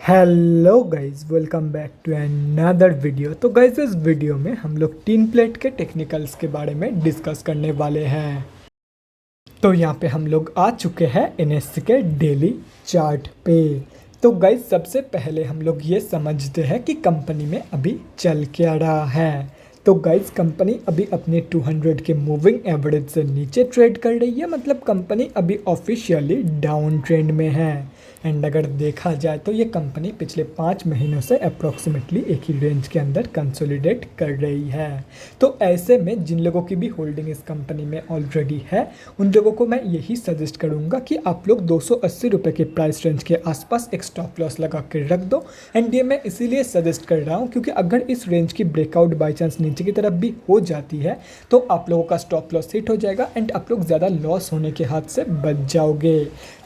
Hello guys, welcome back to another video. तो guys, इस video में हम लोग टीन प्लेट के टेक्निकल्स के बारे में डिस्कस करने वाले हैं। तो यहाँ पे हम लोग आ चुके हैं एनएससी के डेली चार्ट पे। तो गाइस, सबसे पहले हम लोग ये समझते हैं कि कंपनी में अभी चल क्या रहा है। तो गाइस, कंपनी अभी अपने 200 के मूविंग एवरेज से नीचे ट्रेड कर रही है, मतलब कंपनी अभी ऑफिशियली डाउन ट्रेंड में है। एंड अगर देखा जाए तो ये कंपनी पिछले 5 महीनों से अप्रॉक्सीमेटली एक ही रेंज के अंदर कंसोलिडेट कर रही है। तो ऐसे में जिन लोगों की भी होल्डिंग इस कंपनी में ऑलरेडी है, उन लोगों को मैं यही सजेस्ट करूंगा कि आप लोग 280 रुपये के प्राइस रेंज के आसपास एक स्टॉप लॉस लगा कर रख दो। एंड ये मैं इसीलिए सजेस्ट कर रहा हूँ क्योंकि अगर इस रेंज की ब्रेकआउट बाई चांस नीचे की तरफ भी हो जाती है तो आप लोगों का स्टॉप लॉस हिट हो जाएगा एंड आप लोग ज़्यादा लॉस होने के हाथ से बच जाओगे।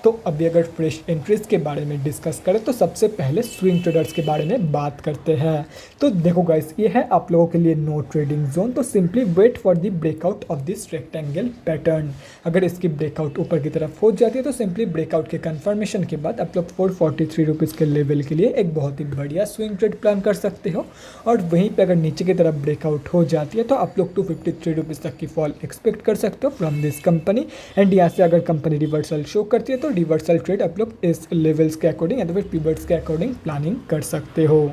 तो अभी अगर फ्रेश एंट्रीज के बारे में डिस्कस करें तो सबसे पहले स्विंग ट्रेडर्स के बारे में बात करते हैं। तो देखो गाइस, ये है आप लोगों के लिए नो ट्रेडिंग जोन। तो simply wait for the breakout of this rectangle pattern. अगर इसकी ब्रेकआउट ऊपर की तरफ हो जाती है तो सिंपली ब्रेकआउट के कंफर्मेशन के बाद आप लोग 443 रुपीज़ के लेवल के लिए एक बहुत ही बढ़िया स्विंग ट्रेड प्लान कर सकते हो। और वहीं पे अगर नीचे की तरफ ब्रेकआउट हो जाती है तो आप लोग 253 रुपीज़ तक की फॉल एक्सपेक्ट कर सकते हो फ्रॉम दिस कंपनी। एंड यहाँ से अगर कंपनी रिवर्सल शो करती है तो रिवर्सल ट्रेड आप लोग इस लेवल्स के अकॉर्डिंग या तो फिर पिवट्स के अकॉर्डिंग प्लानिंग कर सकते हो।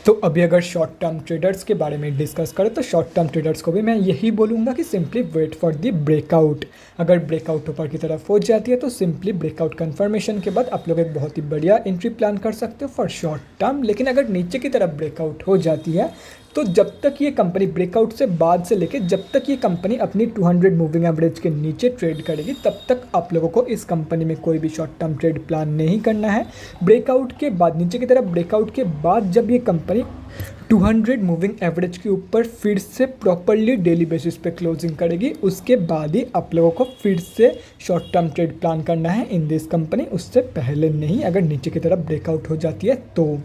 तो अभी अगर शॉर्ट टर्म ट्रेडर्स के बारे में डिस्कस करें तो शॉर्ट टर्म ट्रेडर्स को भी मैं यही बोलूँगा कि simply wait for the breakout. अगर ब्रेकआउट ऊपर की तरफ हो जाती है तो सिंपली ब्रेकआउट कंफर्मेशन के बाद आप लोग एक बहुत ही बढ़िया एंट्री प्लान कर सकते हो फॉर शॉर्ट टर्म। लेकिन अगर नीचे की तरफ ब्रेकआउट हो जाती है तो जब तक ये कंपनी ब्रेकआउट से बाद से लेके जब तक ये कंपनी अपनी 200 मूविंग एवरेज के नीचे ट्रेड करेगी तब तक आप लोगों को इस कंपनी में कोई भी शॉर्ट टर्म ट्रेड प्लान नहीं करना है। ब्रेकआउट के बाद नीचे की तरफ ब्रेकआउट के बाद जब ये कंपनी 200 मूविंग एवरेज के ऊपर फिर से प्रॉपरली डेली बेसिस पे क्लोजिंग करेगी, उसके बाद ही आप लोगों को फिर से शॉर्ट टर्म ट्रेड प्लान करना है इन दिस कंपनी, उससे पहले नहीं अगर नीचे की तरफ ब्रेकआउट हो जाती है तो।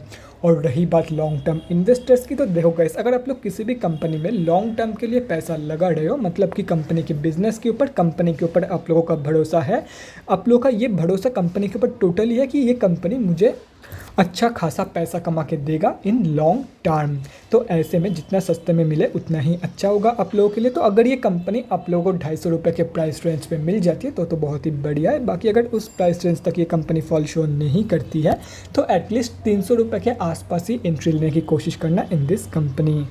और रही बात लॉन्ग टर्म इन्वेस्टर्स की, तो देखो गाइस, अगर आप लोग किसी भी कंपनी में लॉन्ग टर्म के लिए पैसा लगा रहे हो, मतलब कि कंपनी के बिजनेस के ऊपर, कंपनी के ऊपर आप लोगों का भरोसा है, आप लोगों का ये भरोसा कंपनी के ऊपर टोटली है कि ये कंपनी मुझे अच्छा खासा पैसा कमा के देगा इन लॉन्ग टर्म। तो ऐसे में जितना सस्ते में मिले उतना ही अच्छा होगा आप लोगों के लिए। तो अगर ये कंपनी आप लोगों को 250 रुपये के प्राइस रेंज पे मिल जाती है तो बहुत ही बढ़िया है। बाकी अगर उस प्राइस रेंज तक ये कंपनी फॉल शो नहीं करती है तो एटलीस्ट 300 रुपये के आसपास ही एंट्री लेने की कोशिश करना इन दिस कंपनी।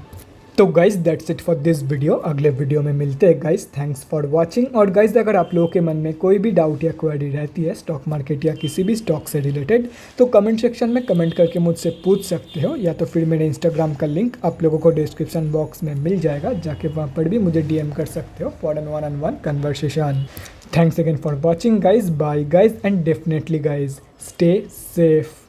तो guys, that's it for this video. अगले वीडियो में मिलते हैं गाइज। Thanks for watching. और गाइज, अगर आप लोगों के मन में कोई भी डाउट या क्वेरी रहती है स्टॉक मार्केट या किसी भी स्टॉक से रिलेटेड तो कमेंट सेक्शन में कमेंट करके मुझसे पूछ सकते हो, या तो फिर मेरे इंस्टाग्राम का लिंक आप लोगों को डिस्क्रिप्शन बॉक्स में मिल जाएगा, जाके वहाँ पर भी मुझे डीएम कर सकते हो for an one on one conversation. Thanks again for watching guys. Bye guys and definitely guys stay safe.